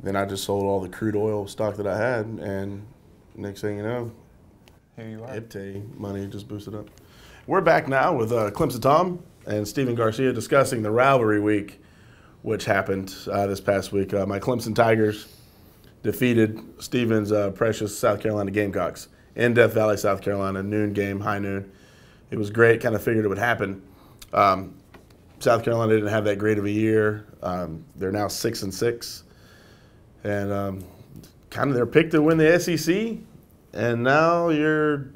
then I just sold all the crude oil stock that I had, and next thing you know, here you are. IPTE money just boosted up. We're back now with Clemson Tom and Stephen Garcia discussing the rivalry week, which happened this past week. My Clemson Tigers defeated Stephen's precious South Carolina Gamecocks in Death Valley, South Carolina, noon game, high noon. It was great, kind of figured it would happen. South Carolina didn't have that great of a year. They're now 6-6. And kind of their pick to win the SEC, and now you're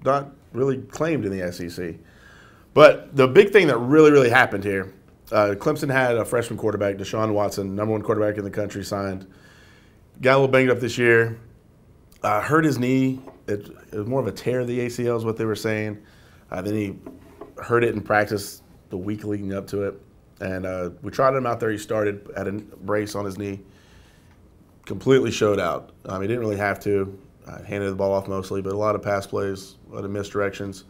not really claimed in the SEC. But the big thing that really happened here, Clemson had a freshman quarterback, Deshaun Watson, #1 quarterback in the country, signed. Got a little banged up this year. Hurt his knee. It was more of a tear of the ACL is what they were saying. Then he hurt it in practice the week leading up to it. And we trotted him out there. He started at a brace on his knee. Completely showed out. He didn't really have to. Handed the ball off mostly, but a lot of pass plays, a lot of misdirections.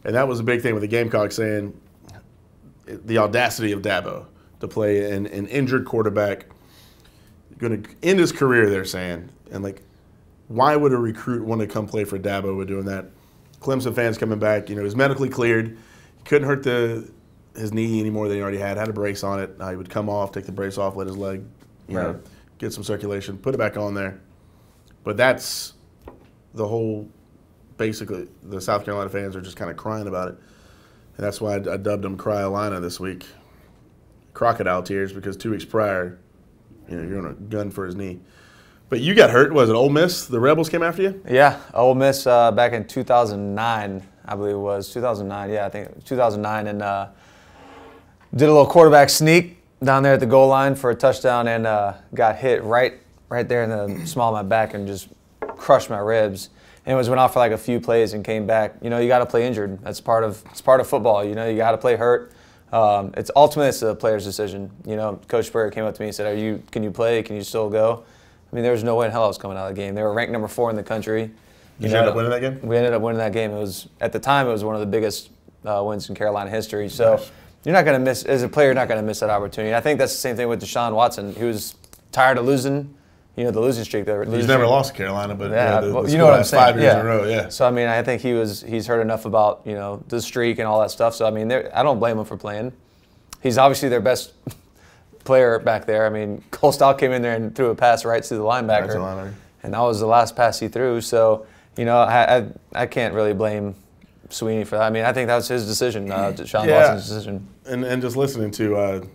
And that was a big thing with the Gamecocks, saying the audacity of Dabo to play an injured quarterback, going to end his career, they're saying. And, like, why would a recruit want to come play for Dabo with doing that? Clemson fans coming back, he was medically cleared. He couldn't hurt his knee any more than he already had a brace on it. He would come off, take the brace off, let his leg, get some circulation, put it back on there. But that's the whole, basically, the South Carolina fans are just kind of crying about it. And that's why I dubbed them Cry-A-Lina this week. Crocodile tears, because 2 weeks prior, you're on a gun for his knee. But you got hurt. Was it Ole Miss? The Rebels came after you? Yeah, Ole Miss back in 2009, I believe it was. 2009, yeah, I think 2009. And did a little quarterback sneak down there at the goal line for a touchdown, and got hit right there in the small of my back and just crushed my ribs. And went out for like a few plays and came back. You got to play injured. That's part of football. You got to play hurt. It's ultimately a player's decision. Coach Berger came up to me and said, "Can you play? Can you still go?" There was no way in hell I was coming out of the game. They were ranked number 4 in the country. Did you end up winning that game? We ended up winning that game. At the time, it was one of the biggest wins in Carolina history. So you're not going to miss, as a player, you're not going to miss that opportunity. I think that's the same thing with Deshaun Watson. He was tired of losing, the losing streak. He's never lost to Carolina, but you know what I'm saying. 5 years in a row, yeah. So, I think he's heard enough about, the streak and all that stuff. So, I don't blame him for playing. He's obviously their best player back there. Cole Stout came in there and threw a pass right to the linebacker. And that was the last pass he threw. So, I can't really blame Sweeney for that. I think that was his decision, Deshaun Watson's decision. And just listening to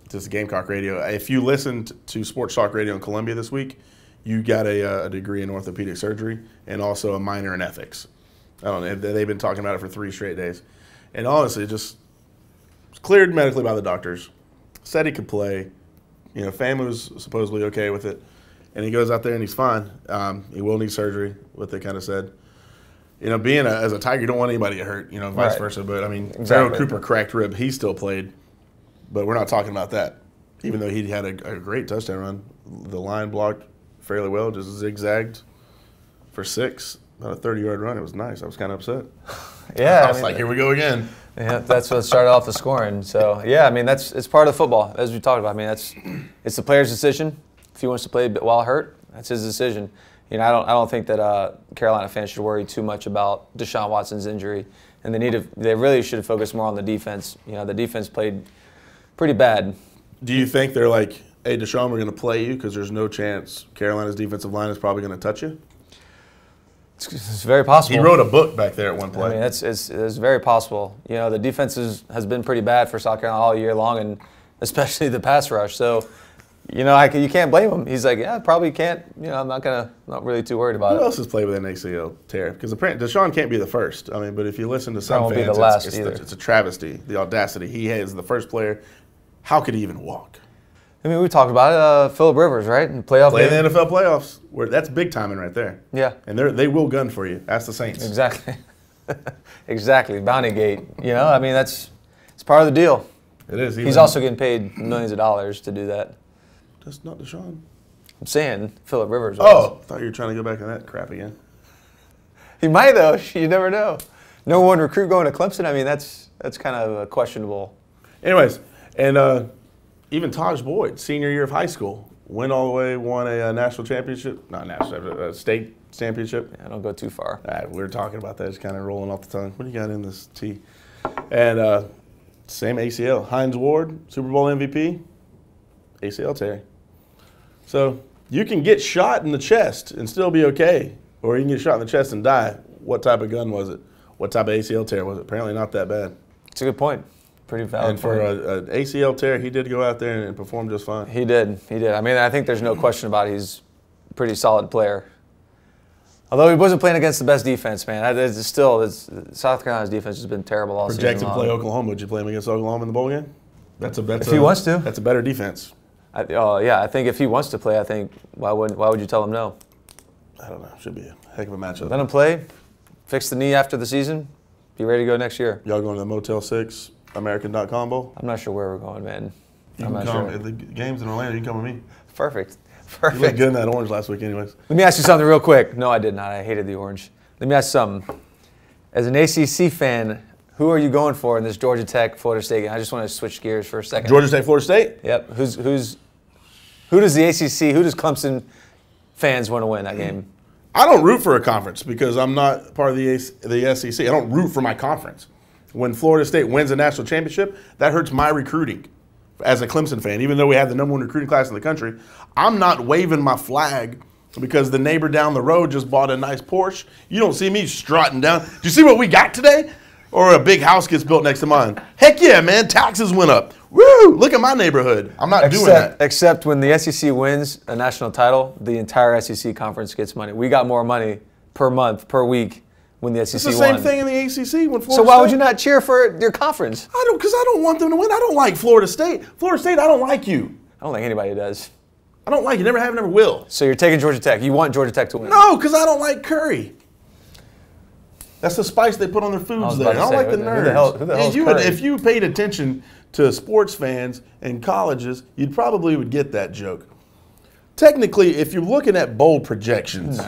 just Gamecock radio, if you listened to Sports Talk Radio in Columbia this week, you got a degree in orthopedic surgery and also a minor in ethics. I don't know. They've been talking about it for 3 straight days. And honestly, just cleared medically by the doctors. Said he could play. Family was supposedly okay with it. And he goes out there and he's fine. He will need surgery, what they kind of said. Being as a Tiger, you don't want anybody to get hurt, vice versa. But, Darryl Cooper cracked rib. He still played. But we're not talking about that. Even though he had a great touchdown run. The line blocked fairly well, just zigzagged for 6. About a 30-yard run. It was nice. I was kind of upset. Yeah. I was like, here we go again. Yeah, that's what started off the scoring. So, yeah, it's part of football, as we talked about. It's the player's decision. If he wants to play while hurt, that's his decision. I don't think that Carolina fans should worry too much about Deshaun Watson's injury, and they really should focus more on the defense. The defense played pretty bad. Do you think they're like, hey, Deshaun, we're going to play you because there's no chance Carolina's defensive line is probably going to touch you? It's very possible. He wrote a book back there at one point. It's very possible. The defense has been pretty bad for South Carolina all year long, and especially the pass rush. So, you can't blame him. He's like, yeah, probably can't. I'm not really too worried about it. Who else has played with an ACL tear? Because apparently Deshaun can't be the first. But if you listen to some won't fans, be the last either. It's a travesty. The audacity. He is the first player. How could he even walk? We talked about it. Phillip Rivers, right? In playoff Play game. in the NFL playoffs. That's big timing right there. Yeah. And they will gun for you. That's the Saints. Exactly. Exactly. Bounty gate. It's part of the deal. It is. He's also getting paid millions of dollars to do that. That's not Deshaun. I'm saying Phillip Rivers. Oh, I thought you were trying to go back on that crap again. He might, though. You never know. No one recruit going to Clemson. That's kind of questionable. Anyways, and even Taj Boyd, senior year of high school, went all the way, won a national championship. Not national, a state championship. Yeah, don't go too far. We were talking about that. It's kind of rolling off the tongue. What do you got in this tea? And same ACL. Hines Ward, Super Bowl MVP, ACL tear. So you can get shot in the chest and still be okay, or you can get shot in the chest and die. What type of gun was it? What type of ACL tear was it? Apparently not that bad. It's a good point. Pretty valid. And for an ACL tear, he did go out there and perform just fine. He did. I mean, I think there's no question about it. He's a pretty solid player. Although he wasn't playing against the best defense, man. South Carolina's defense has been terrible all season long. Projected to play Oklahoma. Would you play him against Oklahoma in the bowl game? If he wants to. That's a better defense. I think if he wants to play, why would you tell him no? I don't know. Should be a heck of a matchup. Let him play, fix the knee after the season, be ready to go next year. Y'all going to the Motel 6 American.com Bowl? I'm not sure where we're going, man. I'm not sure. If the game's in Orlando, you can come with me. Perfect. You looked good in that orange last week anyways. Let me ask you something real quick. No, I did not. I hated the orange. Let me ask you something. As an ACC fan, who are you going for in this Georgia Tech Florida State game? I just want to switch gears for a second. Georgia Tech Florida State? Yep. Who does the ACC, who does Clemson fans want to win that game? I don't root for a conference because I'm not part of the SEC. I don't root for my conference. When Florida State wins a national championship, that hurts my recruiting as a Clemson fan. Even though we have the #1 recruiting class in the country, I'm not waving my flag because the neighbor down the road just bought a nice Porsche. You don't see me strutting down. Do you see what we got today? Or a big house gets built next to mine. Heck yeah, man, taxes went up. Woo, look at my neighborhood. I'm not doing that. Except when the SEC wins a national title, the entire SEC conference gets money. We got more money per month, per week when the SEC won. It's the same thing in the ACC when Florida So why would you not cheer for your conference? Because I don't want them to win. I don't like Florida State. Florida State, I don't like you. I don't think anybody does. I don't like you. Never have, never will. So you're taking Georgia Tech. You want Georgia Tech to win? No, because I don't like curry. That's the spice they put on their foods there. I don't like the nerds. Who the hell is curry? If you paid attention to sports fans and colleges, you probably would get that joke. Technically, if you're looking at bowl projections,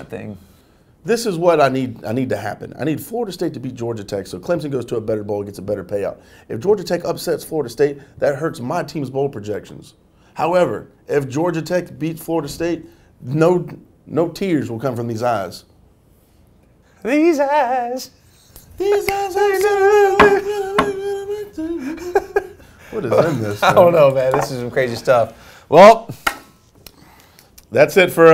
this is what I need to happen. I need Florida State to beat Georgia Tech so Clemson goes to a better bowl, gets a better payout. If Georgia Tech upsets Florida State, that hurts my team's bowl projections. However, if Georgia Tech beats Florida State, no tears will come from these eyes. These eyes. These eyes. What is in this? I don't know, man. This is some crazy stuff. Well, that's it for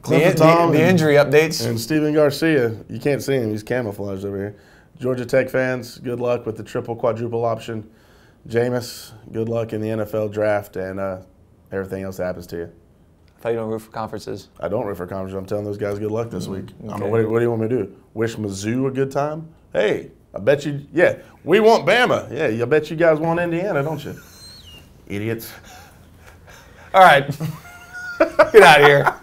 Clemson Tom. The injury updates. And Steven Garcia. You can't see him. He's camouflaged over here. Georgia Tech fans, good luck with the triple, quadruple option. Jameis, good luck in the NFL draft and everything else that happens to you. I thought you don't root for conferences. I don't root for conferences. I'm telling those guys good luck this week. Okay. I don't know, what do you want me to do? Wish Mizzou a good time? Hey, I bet you, we want Bama. Yeah, I bet you guys want Indiana, don't you? Idiots. All right. Get out of here.